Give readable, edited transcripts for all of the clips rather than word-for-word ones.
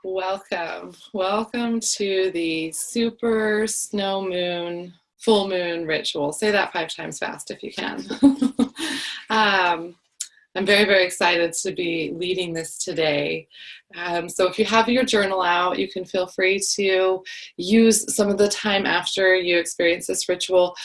Welcome. Welcome to the super snow moon, full moon ritual. Say that 5 times fast if you can. um, I'm very, very excited to be leading this today. So if you have your journal out, you can feel free to use some of the time after you experience this ritual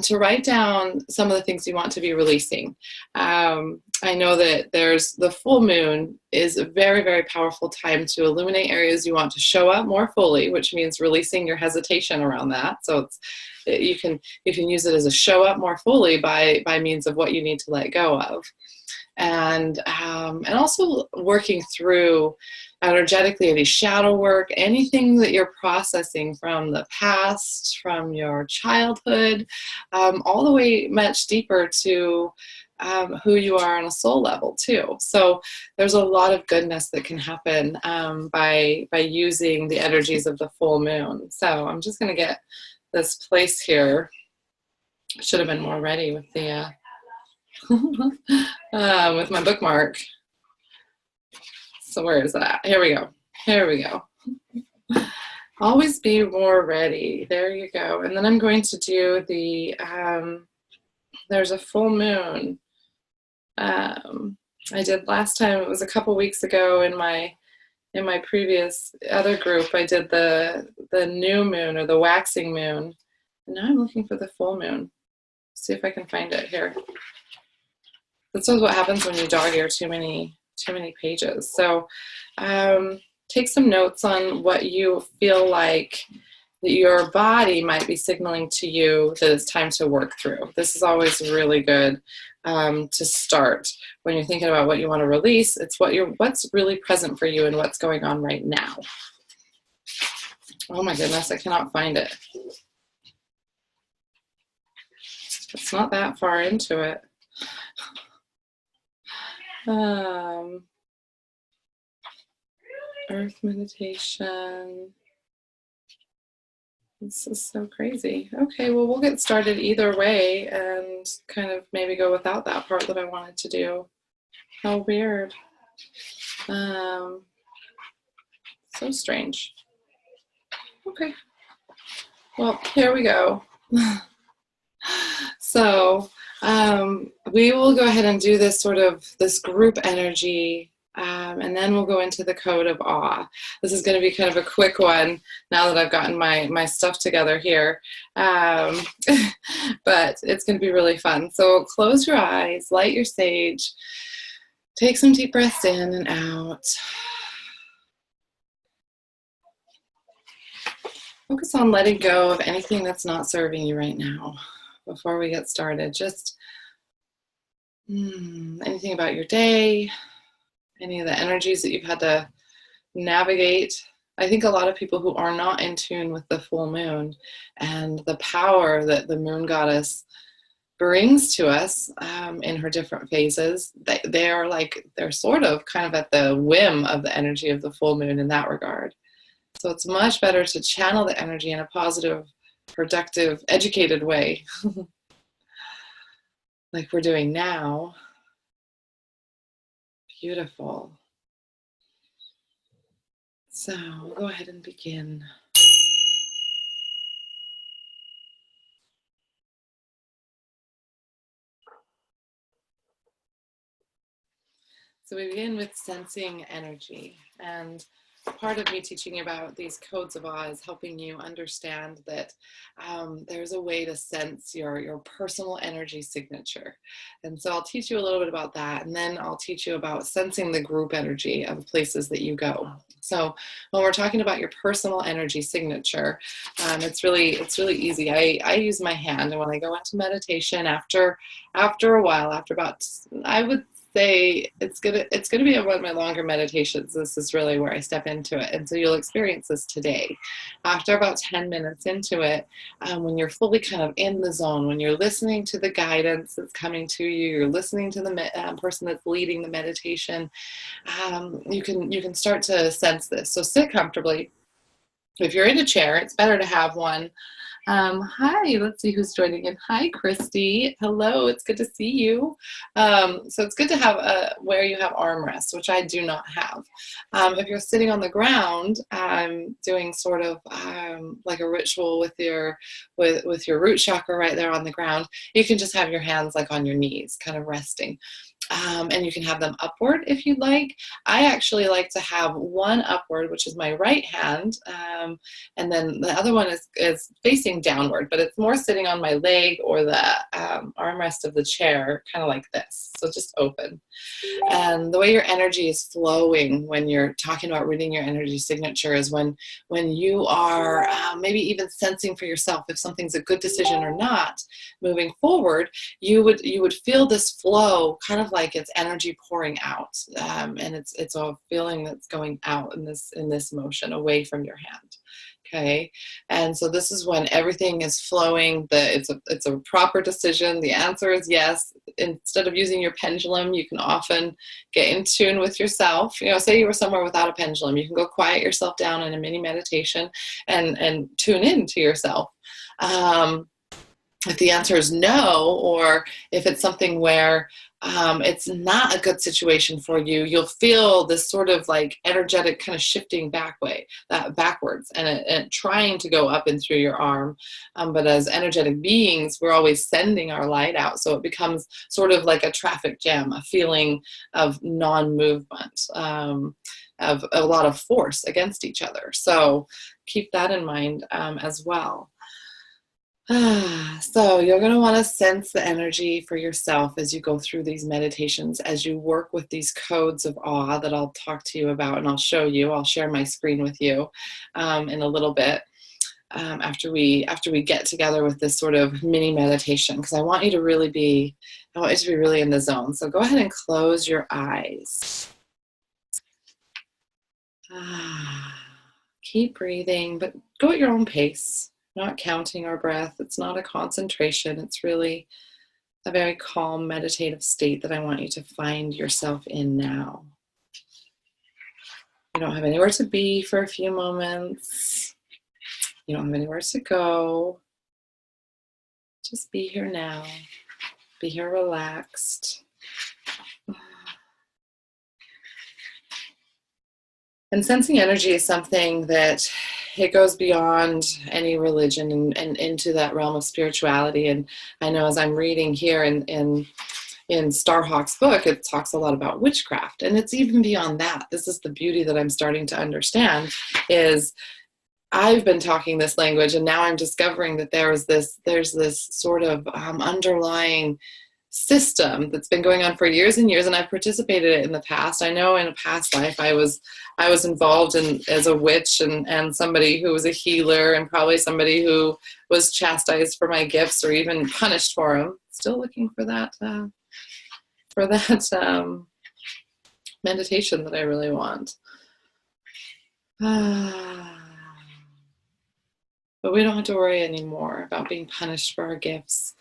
to write down some of the things you want to be releasing. I know that there's the full moon is a very, very powerful time to illuminate areas you want to show up more fully, which means releasing your hesitation around that. So you can use it as a show up more fully by means of what you need to let go of. And also working through energetically any shadow work, anything that you're processing from the past, from your childhood, all the way much deeper to who you are on a soul level too. So there's a lot of goodness that can happen by using the energies of the full moon. So I'm just going to get this place here. Should have been more ready with the with my bookmark. So where is that? Here we go. Here we go. Always be more ready. There you go. And then I'm going to do the, there's a full moon. I did last time, it was a couple weeks ago in my previous other group, I did the new moon or the waxing moon. And now I'm looking for the full moon. See if I can find it here. This is what happens when you dog ear too many pages. So take some notes on what you feel like that your body might be signaling to you that it's time to work through. This is always really good to start when you're thinking about what you want to release. It's what's really present for you and what's going on right now. Oh my goodness, I cannot find it. It's not that far into it. Earth meditation. This is so crazy. Okay, well, we'll get started either way and kind of maybe go without that part that I wanted to do. How weird. So strange. Okay. Well, here we go. So we will go ahead and do this group energy, and then we'll go into the code of awe. This is going to be kind of a quick one now that I've gotten my stuff together here, but it's going to be really fun. So close your eyes, light your sage, take some deep breaths in and out. Focus on letting go of anything that's not serving you right now. Before we get started, just anything about your day, any of the energies that you've had to navigate. I think a lot of people who are not in tune with the full moon and the power that the moon goddess brings to us in her different phases, they're sort of kind of at the whim of the energy of the full moon in that regard. So it's much better to channel the energy in a positive, productive, educated way, like we're doing now. Beautiful. So we'll go ahead and begin. So we begin with sensing energy, and part of me teaching about these codes of awe is helping you understand that there's a way to sense your personal energy signature. And so I'll teach you a little bit about that, and then I'll teach you about sensing the group energy of places that you go. So when we're talking about your personal energy signature, it's really easy. I use my hand, and when I go into meditation after a while, after about, I would say it's gonna be one of my longer meditations. This is really where I step into it, and so you'll experience this today. After about 10 minutes into it, when you're fully kind of in the zone, when you're listening to the guidance that's coming to you, you're listening to the person that's leading the meditation, you can start to sense this. So sit comfortably. If you're in a chair, it's better to have one Hi, let's see who's joining in. Hi, Christy. Hello, it's good to see you. So it's good to have where you have armrests, which I do not have. If you're sitting on the ground, doing sort of like a ritual with your root chakra right there on the ground, you can just have your hands like on your knees, kind of resting. And you can have them upward if you'd like. I actually like to have one upward, which is my right hand, and then the other one is facing downward, but it's more sitting on my leg or the armrest of the chair, kind of like this. So just open. And the way your energy is flowing when you're talking about reading your energy signature is when you are maybe even sensing for yourself if something's a good decision or not moving forward, you would feel this flow, kind of like it's energy pouring out, and it's a feeling that's going out in this motion away from your hand. Okay, and so this is when everything is flowing. It's a proper decision. The answer is yes. Instead of using your pendulum, you can often get in tune with yourself. Say you were somewhere without a pendulum, you can go quiet yourself down in a mini meditation and tune in to yourself. If the answer is no, or if it's something where it's not a good situation for you, you'll feel this sort of like energetic kind of shifting backwards and trying to go up and through your arm. But as energetic beings, we're always sending our light out. So it becomes sort of like a traffic jam, a feeling of non-movement, of a lot of force against each other. So keep that in mind as well. So you're going to want to sense the energy for yourself as you go through these meditations, as you work with these codes of awe that I'll talk to you about and I'll show you. I'll share my screen with you in a little bit after we get together with this sort of mini meditation, because I want you to be really in the zone. So go ahead and close your eyes. Keep breathing, but go at your own pace. Not counting our breath. It's not a concentration. It's really a very calm, meditative state that I want you to find yourself in now. You don't have anywhere to be for a few moments. You don't have anywhere to go. Just be here now. Be here relaxed. And sensing energy is something that it goes beyond any religion and into that realm of spirituality. And I know as I'm reading here in Starhawk's book, it talks a lot about witchcraft. And it's even beyond that. This is the beauty that I'm starting to understand is I've been talking this language, and now I'm discovering that there's this sort of underlying system that's been going on for years and years, and I've participated in the past. I know in a past life I was involved as a witch and somebody who was a healer, and probably somebody who was chastised for my gifts or even punished for them. Still looking for that meditation that I really want. But we don't have to worry anymore about being punished for our gifts,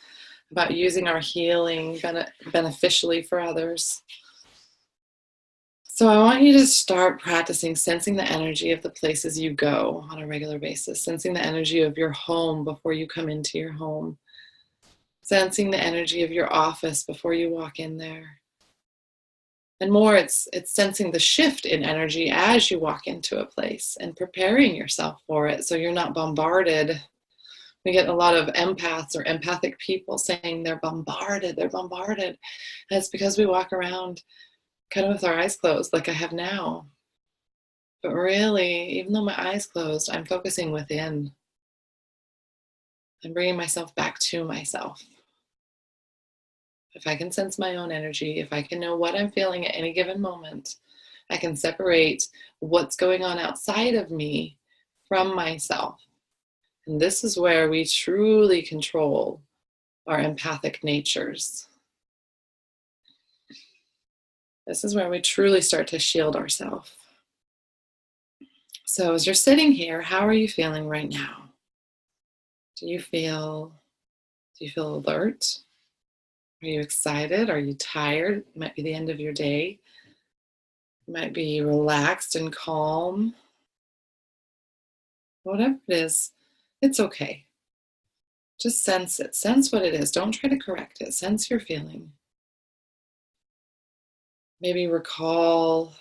about using our healing beneficially for others. So I want you to start practicing sensing the energy of the places you go on a regular basis, sensing the energy of your home before you come into your home, sensing the energy of your office before you walk in there. And more, it's sensing the shift in energy as you walk into a place and preparing yourself for it so you're not bombarded. We get a lot of empaths or empathic people saying they're bombarded. And it's because we walk around kind of with our eyes closed like I have now. But really, even though my eyes closed, I'm focusing within. I'm bringing myself back to myself. If I can sense my own energy, if I can know what I'm feeling at any given moment, I can separate what's going on outside of me from myself. And this is where we truly control our empathic natures. This is where we truly start to shield ourselves. So as you're sitting here, how are you feeling right now? Do you feel alert? Are you excited? Are you tired? It might be the end of your day. You might be relaxed and calm. Whatever it is, it's okay. Just sense it. Sense what it is. Don't try to correct it. Sense your feeling. Maybe recall,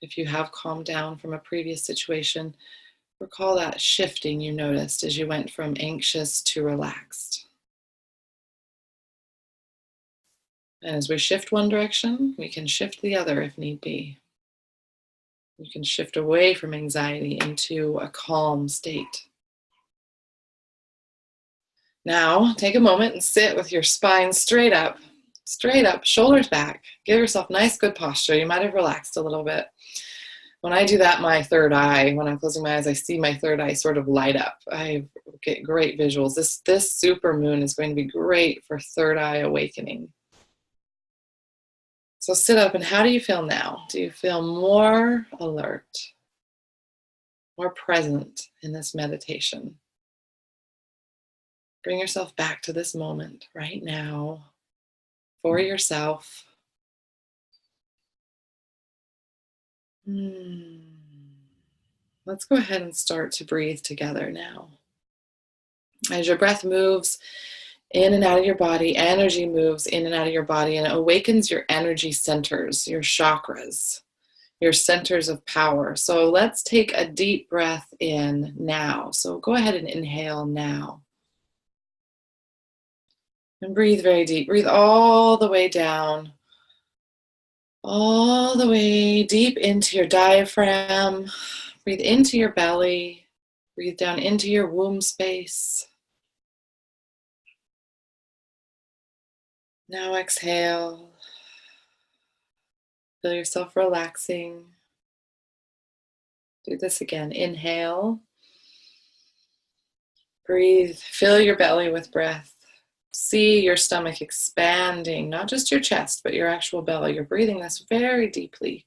if you have calmed down from a previous situation, recall that shifting you noticed as you went from anxious to relaxed. And as we shift one direction, we can shift the other if need be. You can shift away from anxiety into a calm state. Now, take a moment and sit with your spine straight up, shoulders back. Give yourself nice, good posture. You might have relaxed a little bit. When I do that, my third eye, when I'm closing my eyes, I see my third eye sort of light up. I get great visuals. This super moon is going to be great for third eye awakening. So sit up, and how do you feel now? Do you feel more alert, more present in this meditation? Bring yourself back to this moment right now for yourself. Let's go ahead and start to breathe together now. As your breath moves in and out of your body, energy moves in and out of your body, and it awakens your energy centers, your chakras, your centers of power. So let's take a deep breath in now. So go ahead and inhale now. And breathe very deep. Breathe all the way down, all the way deep into your diaphragm. Breathe into your belly. Breathe down into your womb space. Now exhale. Feel yourself relaxing. Do this again. Inhale. Breathe. Fill your belly with breath. See your stomach expanding, not just your chest, but your actual belly. You're breathing this very deeply.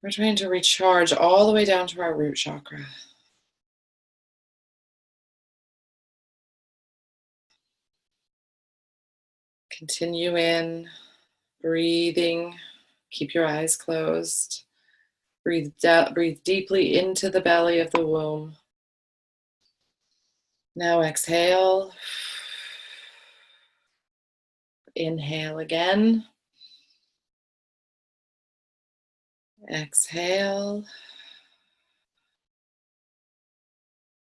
We're trying to recharge all the way down to our root chakra. Continue in, breathing. Keep your eyes closed. Breathe deeply into the belly of the womb. Now exhale. Inhale again. Exhale.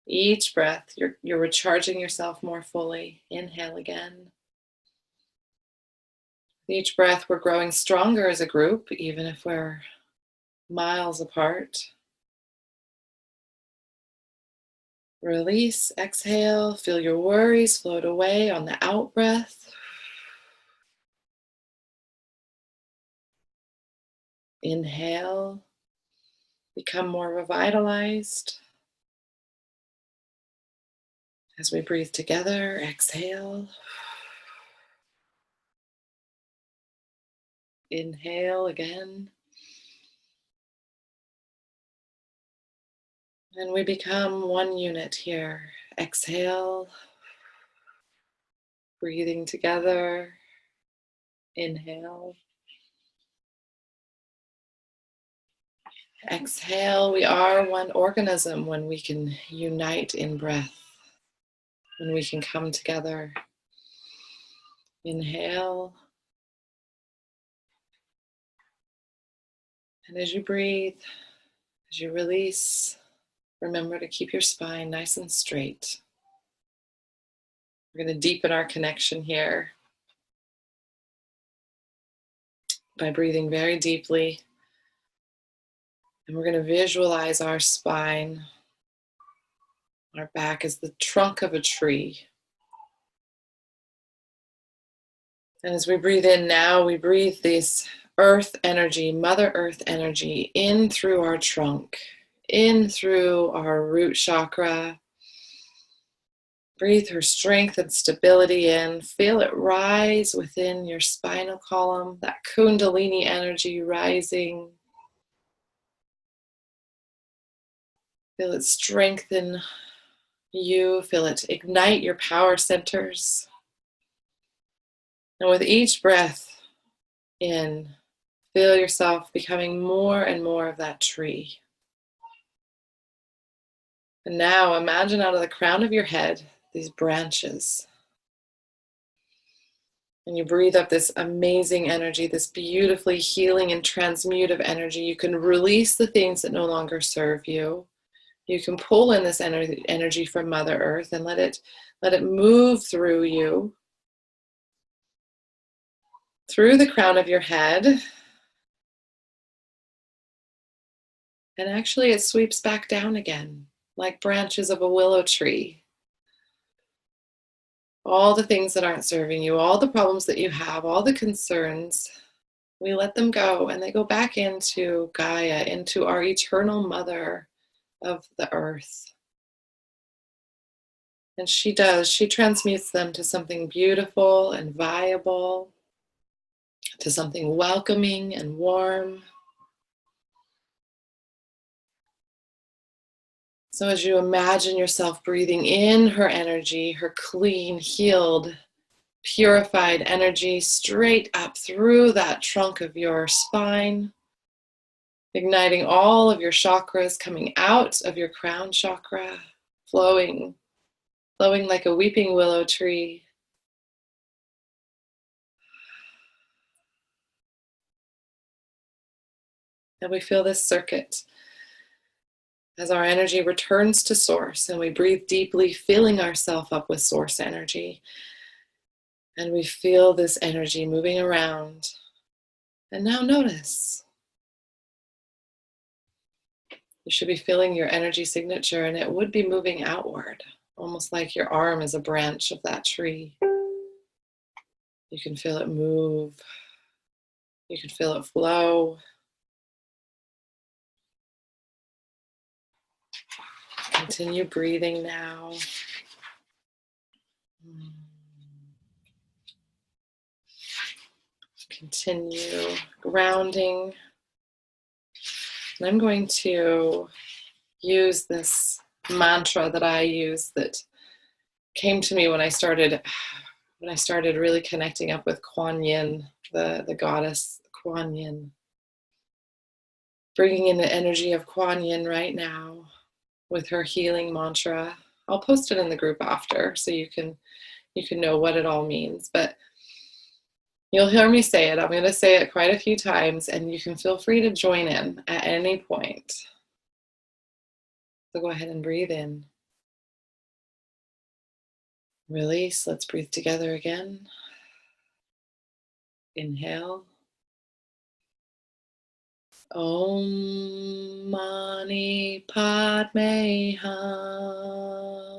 Each breath, you're recharging yourself more fully. Inhale again. With each breath, we're growing stronger as a group, even if we're miles apart. Release, exhale, feel your worries float away on the out breath. Inhale, become more revitalized. As we breathe together, exhale. Inhale again. And we become one unit here. Exhale. Breathing together. Inhale. Exhale. We are one organism when we can unite in breath, when we can come together. Inhale. And as you breathe, as you release, remember to keep your spine nice and straight. We're going to deepen our connection here by breathing very deeply. And we're going to visualize our spine. Our back is the trunk of a tree. And as we breathe in now, we breathe this earth energy, Mother Earth energy, in through our trunk, in through our root chakra. Breathe her strength and stability in. Feel it rise within your spinal column, that Kundalini energy rising. Feel it strengthen you. Feel it ignite your power centers. And with each breath in, feel yourself becoming more and more of that tree. And now imagine out of the crown of your head, these branches. And you breathe up this amazing energy, this beautifully healing and transmutive energy. You can release the things that no longer serve you. You can pull in this energy from Mother Earth and let it move through you, through the crown of your head. And actually it sweeps back down again, like branches of a willow tree. All the things that aren't serving you, all the problems that you have, all the concerns, we let them go and they go back into Gaia, into our eternal mother of the earth. And she transmutes them to something beautiful and viable, to something welcoming and warm. So as you imagine yourself breathing in her energy, her clean, healed, purified energy straight up through that trunk of your spine, igniting all of your chakras, coming out of your crown chakra, flowing like a weeping willow tree. And we feel this circuit as our energy returns to source and we breathe deeply, filling ourselves up with source energy. And we feel this energy moving around. And now notice. You should be feeling your energy signature and it would be moving outward, almost like your arm is a branch of that tree. You can feel it move. You can feel it flow. Continue breathing now. Continue grounding. And I'm going to use this mantra that I use that came to me when I started really connecting up with Kuan Yin, the goddess Kuan Yin. Bringing in the energy of Kuan Yin right now with her healing mantra. I'll post it in the group after so you can know what it all means. But you'll hear me say it. I'm going to say it quite a few times and you can feel free to join in at any point. So go ahead and breathe in. Release. Let's breathe together again. Inhale. Om Mani Padme Hum.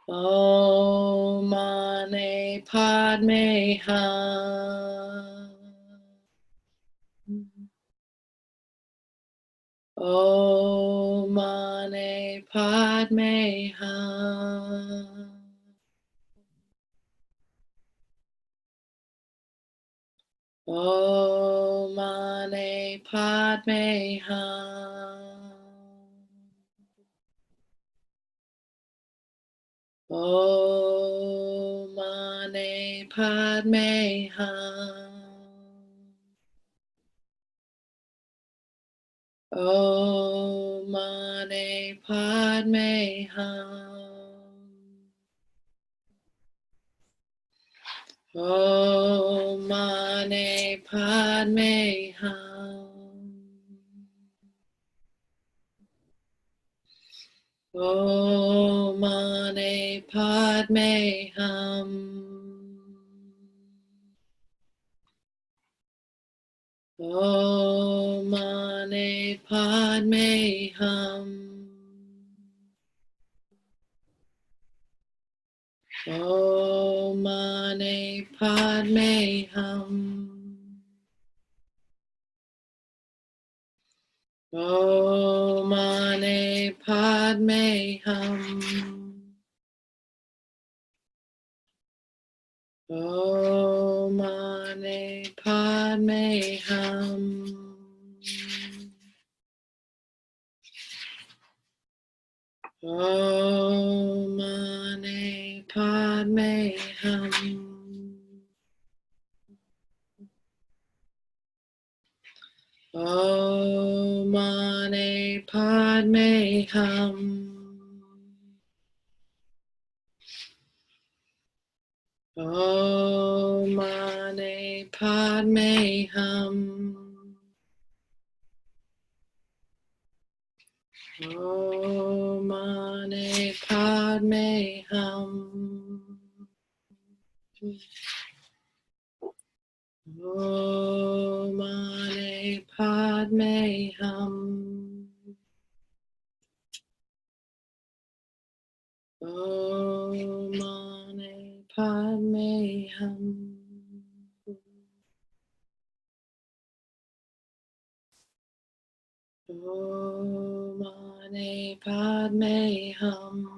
Om Mani Padme Hum. Om Mani Padme Hum. Om Mani Padme Hum. Om Mani Padme Hum. Om Mani Padme Hum. Om Mani Padme Hum. Om Mani Padme Hum. Om Mani Padme Hum. Om Mani Padme Hum. Om Mani Padme Hum. Om Mani Padme Hum. Om Mani Padme Hum. Om Mani Padme Hum. Om Mani Padme Hum. Om Mani Padme Hum. Om Mani Padme Hum. Om Mani Padme Hum. Om Mani Padme Hum.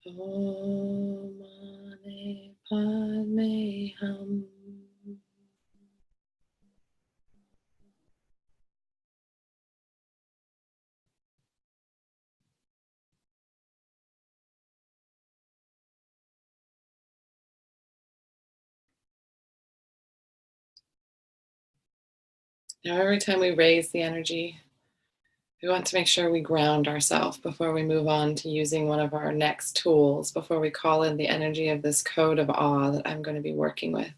Om Mani Padme Hum. Now, every time we raise the energy, we want to make sure we ground ourselves before we move on to using one of our next tools, before we call in the energy of this code of awe that I'm going to be working with.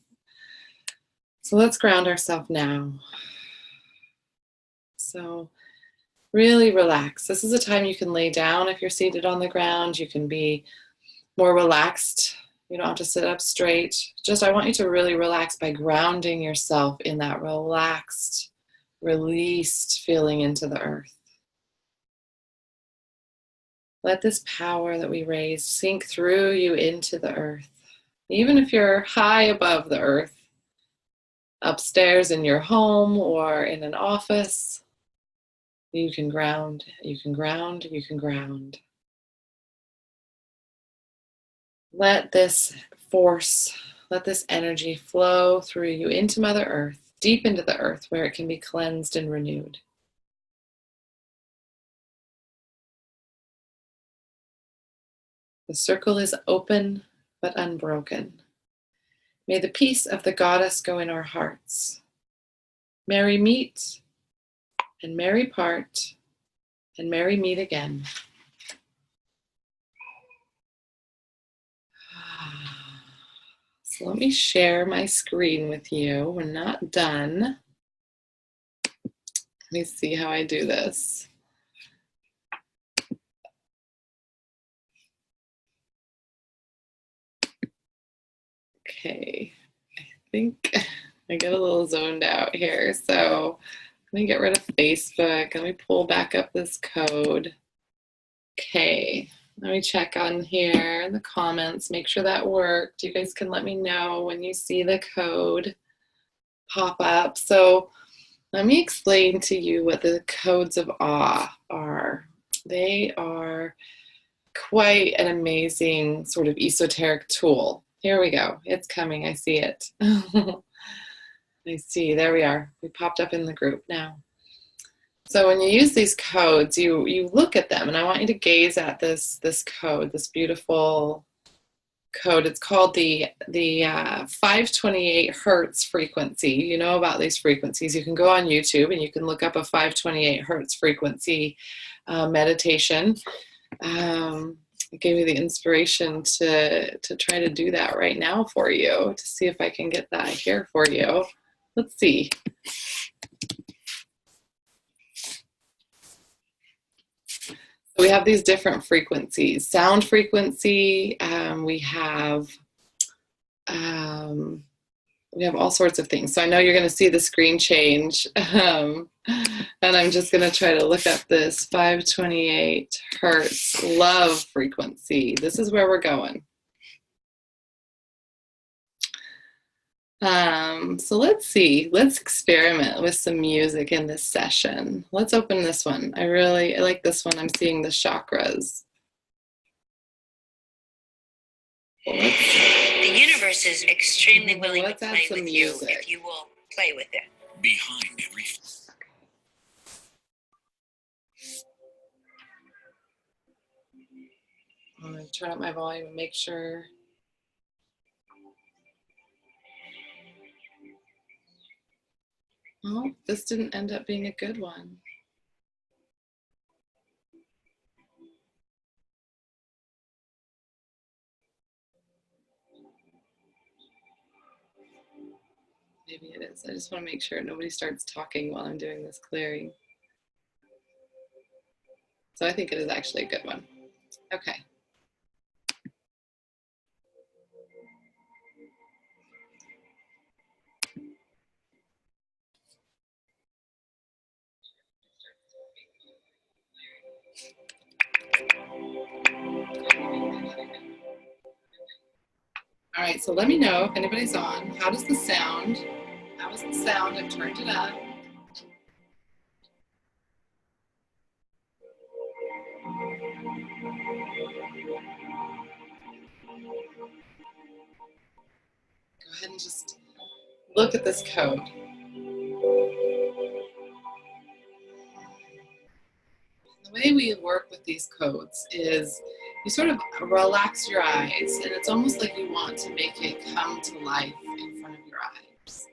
So let's ground ourselves now. So really relax. This is a time you can lay down if you're seated on the ground. You can be more relaxed. You don't have to sit up straight. Just, I want you to really relax by grounding yourself in that relaxed, released feeling into the earth. Let this power that we raise sink through you into the earth. Even if you're high above the earth, upstairs in your home or in an office, you can ground, you can ground, you can ground. Let this force, let this energy flow through you into Mother Earth, deep into the earth where it can be cleansed and renewed. The circle is open but unbroken. May the peace of the goddess go in our hearts. Merry meet and merry part and merry meet again. So let me share my screen with you. We're not done. Let me see how I do this. Okay, I think I get a little zoned out here. So let me get rid of Facebook. Let me pull back up this code. Okay, let me check on here in the comments, make sure that worked. You guys can let me know when you see the code pop up. So let me explain to you what the codes of awe are. They are quite an amazing sort of esoteric tool. Here we go. It's coming. I see it. I see. There we are. We popped up in the group now. So when you use these codes, you look at them, and I want you to gaze at this code, this beautiful code. It's called the 528 hertz frequency. You know about these frequencies. You can go on YouTube and you can look up a 528 hertz frequency meditation. It gave me the inspiration to try to do that right now for you, to see if I can get that here for you. Let's see. We have these different frequencies. Sound frequency, we have all sorts of things. So I know you're going to see the screen change. And I'm just going to try to look up this 528 hertz love frequency. This is where we're going. So let's see. Let's experiment with some music in this session. Let's open this one. I like this one. I'm seeing the chakras. The universe is extremely willing to play with you if you will play with it. Behind every... I'm going to turn up my volume and make sure Oh, this didn't end up being a good one. Maybe it is. I just want to make sure nobody starts talking while I'm doing this clearing. So I think it is actually a good one. Okay. All right, so let me know if anybody's on. How does the sound? How is the sound? I've turned it up. Go ahead and just look at this code. The way we work with these codes is you sort of relax your eyes, and it's almost like you want to make it come to life in front of your eyes.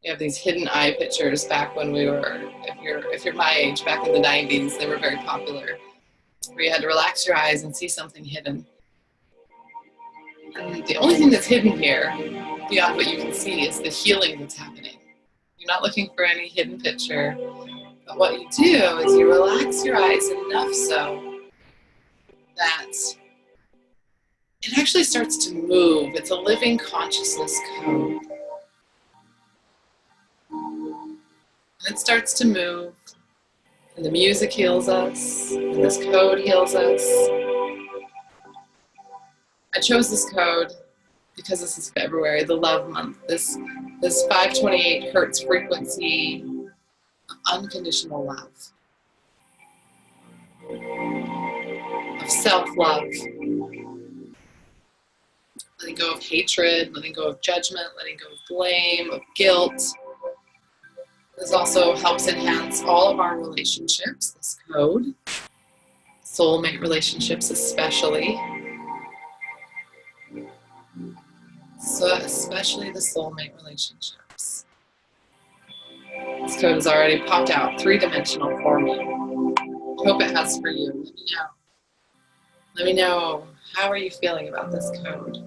You have these hidden eye pictures back when we were, if you're my age, back in the 90s, they were very popular, where you had to relax your eyes and see something hidden. And the only thing that's hidden here, beyond what you can see, is the healing that's happening. You're not looking for any hidden picture. But what you do is you relax your eyes enough so that it actually starts to move. It's a living consciousness code. And it starts to move, and the music heals us, and this code heals us. I chose this code because this is February, the love month. This 528 hertz frequency of unconditional love, of self-love, letting go of hatred, letting go of judgment, letting go of blame, of guilt. This also helps enhance all of our relationships, this code, soulmate relationships especially. So especially the soulmate relationships. This code has already popped out 3-dimensional for me. Hope it has for you. Let me know. Let me know, how are you feeling about this code?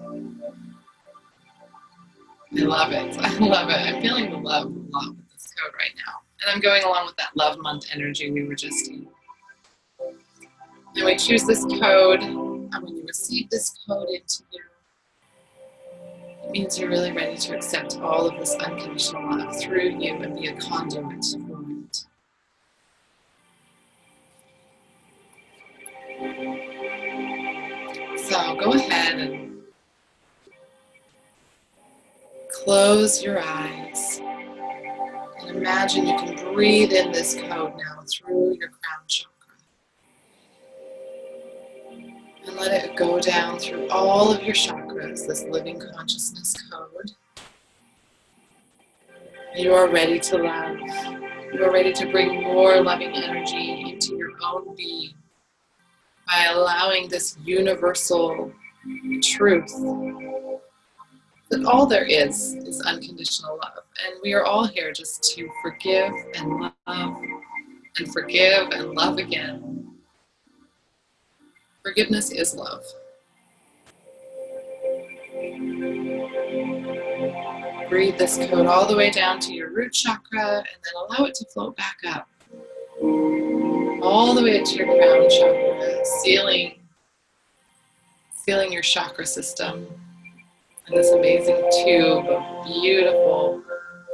I love it. I love it. I'm feeling the love a lot with this code right now. And I'm going along with that love month energy we were just in. And we choose this code, and when you receive this code into you, it means you're really ready to accept all of this unconditional love through you and be a conduit for it. So go ahead and close your eyes and imagine you can breathe in this code now through your crown chakra. And let it go down through all of your chakras, this living consciousness code. You are ready to love. You are ready to bring more loving energy into your own being by allowing this universal truth that all there is unconditional love. And we are all here just to forgive and love and forgive and love again. Forgiveness is love. Breathe this code all the way down to your root chakra and then allow it to float back up. All the way to your crown chakra, sealing your chakra system. And this amazing tube of beautiful,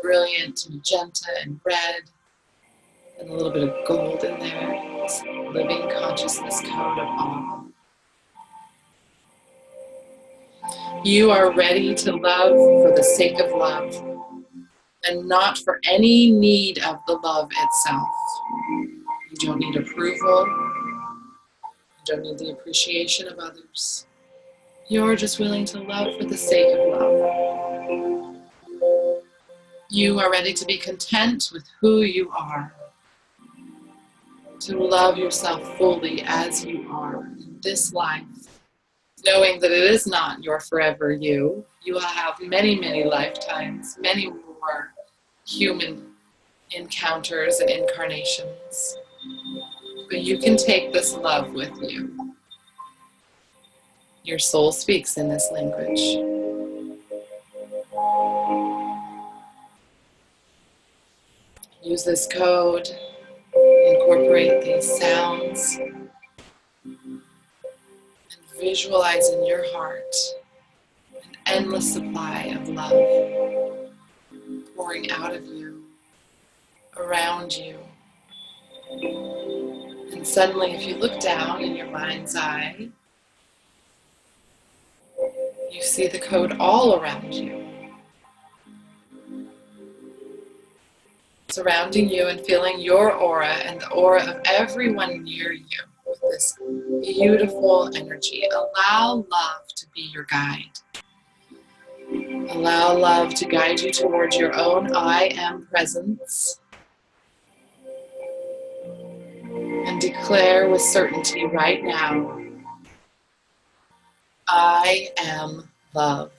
brilliant magenta and red, and a little bit of gold in there. This living consciousness code of all. You are ready to love for the sake of love, and not for any need of the love itself. You don't need approval. You don't need the appreciation of others. You're just willing to love for the sake of love. You are ready to be content with who you are, to love yourself fully as you are in this life, knowing that it is not your forever you. You will have many, many lifetimes, many more human encounters and incarnations. But you can take this love with you. Your soul speaks in this language. Use this code, incorporate these sounds, and visualize in your heart an endless supply of love pouring out of you, around you. And suddenly, if you look down in your mind's eye, you see the code all around you. Surrounding you and filling your aura and the aura of everyone near you with this beautiful energy. Allow love to be your guide. Allow love to guide you towards your own I am presence. And declare with certainty right now, I am love.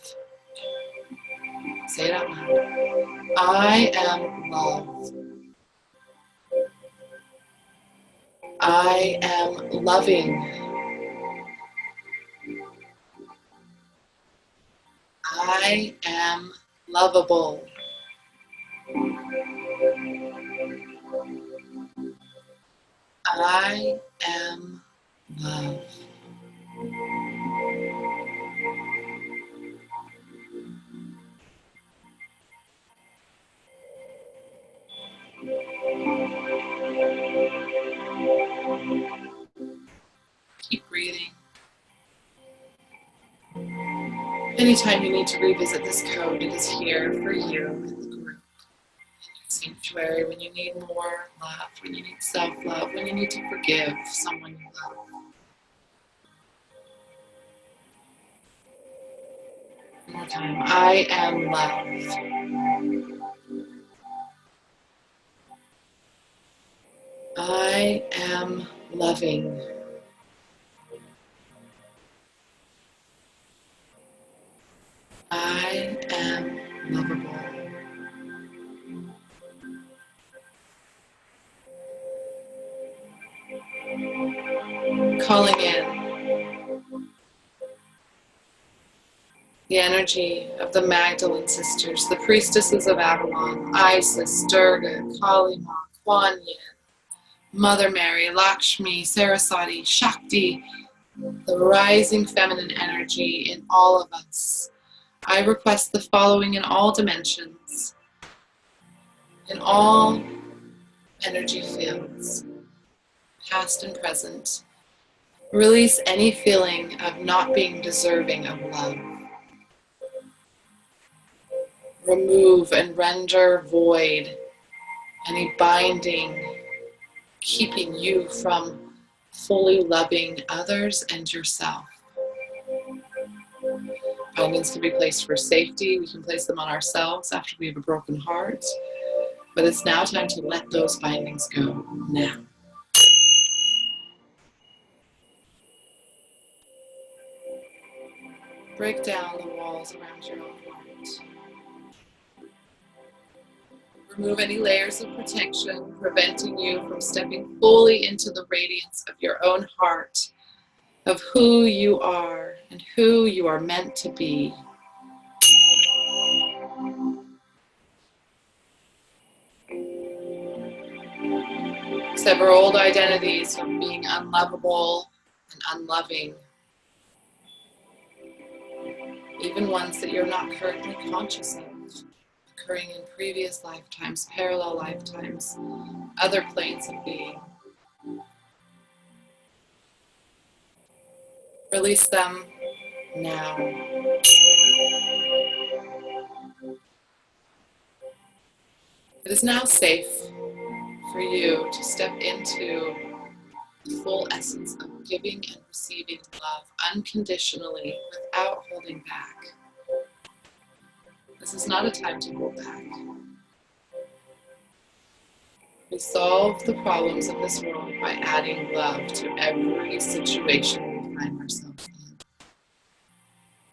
Say it out loud. I am love. I am loving. I am lovable. I am love. Keep breathing. Anytime you need to revisit this code, it is here for you in the group, in your sanctuary, when you need more love, when you need self-love, when you need to forgive someone you love. One more time. I am love. I am loving. I am lovable. Calling in the energy of the Magdalene sisters, the priestesses of Avalon, Isis, Durga, Kali Ma, Kuan Yin, Mother Mary, Lakshmi, Saraswati, Shakti, the rising feminine energy in all of us. I request the following in all dimensions, in all energy fields, past and present. Release any feeling of not being deserving of love. Remove and render void any binding keeping you from fully loving others and yourself. Bindings can be placed for safety. We can place them on ourselves after we have a broken heart. But it's now time to let those bindings go now. Break down the walls around your own heart. Remove any layers of protection, preventing you from stepping fully into the radiance of your own heart, of who you are and who you are meant to be. Sever old identities of being unlovable and unloving, even ones that you're not currently conscious of, occurring in previous lifetimes, parallel lifetimes, other planes of being. Release them now. It is now safe for you to step into the full essence of giving and receiving love unconditionally without holding back. This is not a time to hold back. We solve the problems of this world by adding love to every situation we find ourselves in.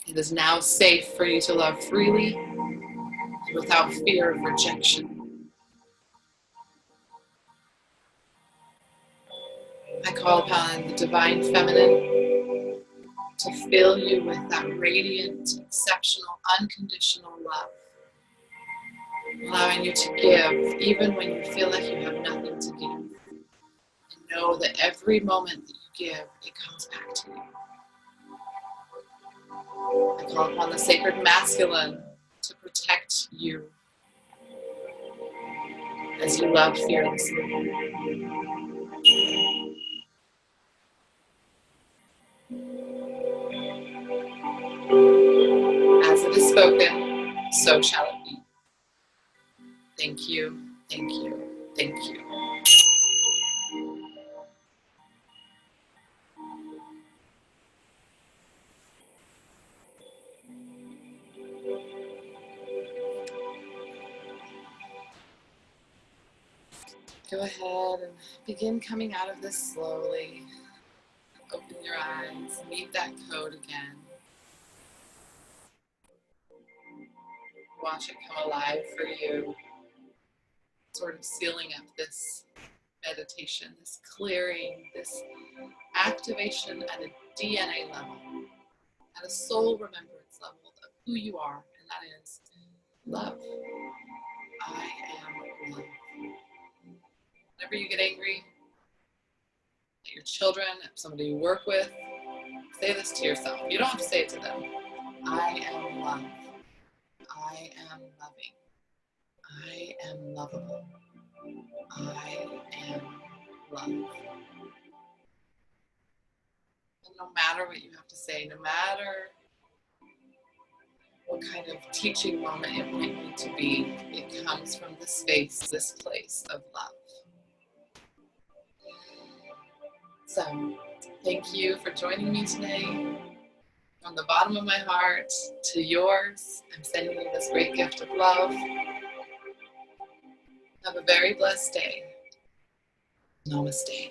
It is now safe for you to love freely and without fear of rejection. call upon the divine feminine to fill you with that radiant, exceptional, unconditional love, allowing you to give even when you feel like you have nothing to give. And know that every moment that you give, it comes back to you. I call upon the sacred masculine to protect you as you love fearlessly. As it is spoken, so shall it be. Thank you, thank you, thank you. Go ahead and begin coming out of this slowly. Open your eyes, meet that code again. Watch it come alive for you, sort of sealing up this meditation, this clearing, this activation at a DNA level, at a soul remembrance level of who you are, and that is love. I am love. Whenever you get angry at your children, at somebody you work with, say this to yourself. You don't have to say it to them. I am love. I am loving. I am lovable. I am love. And no matter what you have to say, no matter what kind of teaching moment it might need to be, it comes from this space, this place of love. So, thank you for joining me today. From the bottom of my heart to yours, I'm sending you this great gift of love. Have a very blessed day. Namaste.